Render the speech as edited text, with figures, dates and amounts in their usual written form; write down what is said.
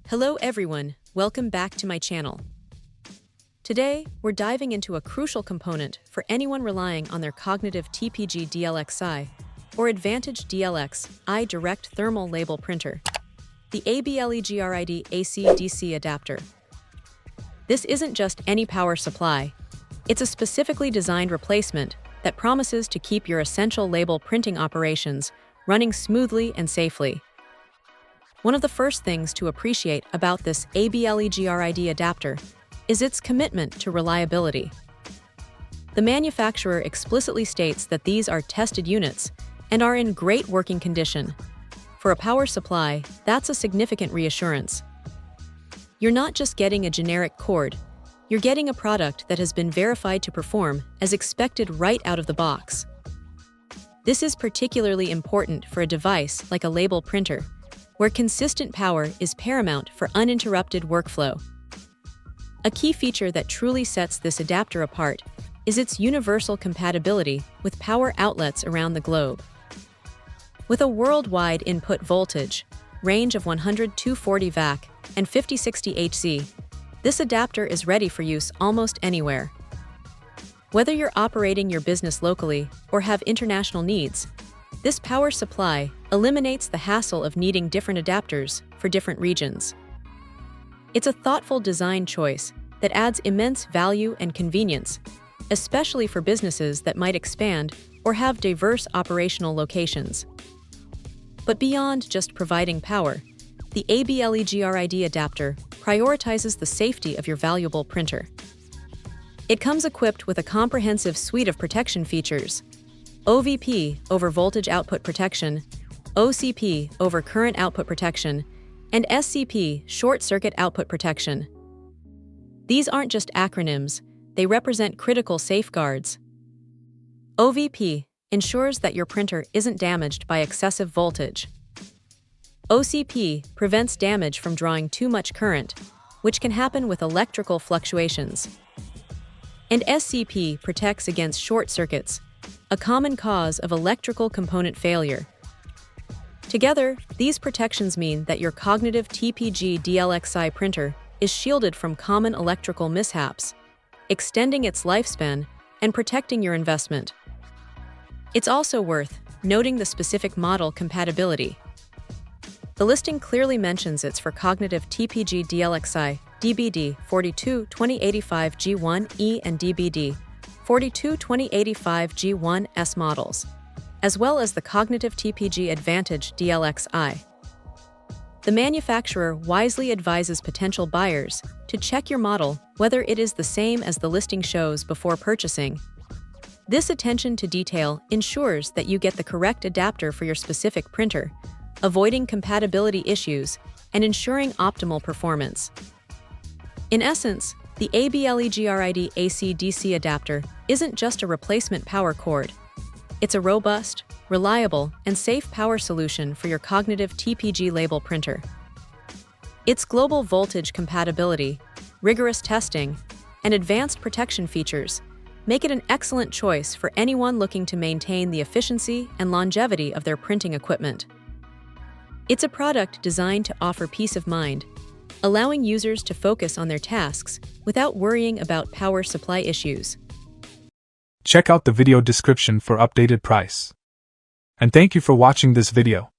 Hello everyone, welcome back to my channel. Today, we're diving into a crucial component for anyone relying on their cognitive TPG DLXi or Advantage DLXi direct thermal label printer, the ABLEGRID AC-DC adapter. This isn't just any power supply, it's a specifically designed replacement that promises to keep your essential label printing operations running smoothly and safely. One of the first things to appreciate about this ABLEGRID adapter is its commitment to reliability. The manufacturer explicitly states that these are tested units and are in great working condition. For a power supply, that's a significant reassurance. You're not just getting a generic cord, you're getting a product that has been verified to perform as expected right out of the box. This is particularly important for a device like a label printer, where consistent power is paramount for uninterrupted workflow. A key feature that truly sets this adapter apart is its universal compatibility with power outlets around the globe. With a worldwide input voltage, range of 100-240 VAC and 50-60 Hz, this adapter is ready for use almost anywhere. Whether you're operating your business locally or have international needs, this power supply eliminates the hassle of needing different adapters for different regions. It's a thoughtful design choice that adds immense value and convenience, especially for businesses that might expand or have diverse operational locations. But beyond just providing power, the ABLEGRID adapter prioritizes the safety of your valuable printer. It comes equipped with a comprehensive suite of protection features: OVP over voltage output protection, OCP over current output protection, and SCP short circuit output protection. These aren't just acronyms, they represent critical safeguards. OVP ensures that your printer isn't damaged by excessive voltage. OCP prevents damage from drawing too much current, which can happen with electrical fluctuations. And SCP protects against short circuits, a common cause of electrical component failure. Together, these protections mean that your cognitive TPG DLXi printer is shielded from common electrical mishaps, extending its lifespan and protecting your investment. It's also worth noting the specific model compatibility. The listing clearly mentions it's for cognitive TPG DLXi DBD 422085G1E and DBD 422085G1S models, as well as the cognitive TPG Advantage DLXi. The manufacturer wisely advises potential buyers to check your model whether it is the same as the listing shows before purchasing. This attention to detail ensures that you get the correct adapter for your specific printer, avoiding compatibility issues and ensuring optimal performance. In essence, the ABLEGRID AC-DC adapter isn't just a replacement power cord. It's a robust, reliable, and safe power solution for your cognitive TPG label printer. Its global voltage compatibility, rigorous testing, and advanced protection features make it an excellent choice for anyone looking to maintain the efficiency and longevity of their printing equipment. It's a product designed to offer peace of mind, allowing users to focus on their tasks without worrying about power supply issues. Check out the video description for updated price. And thank you for watching this video.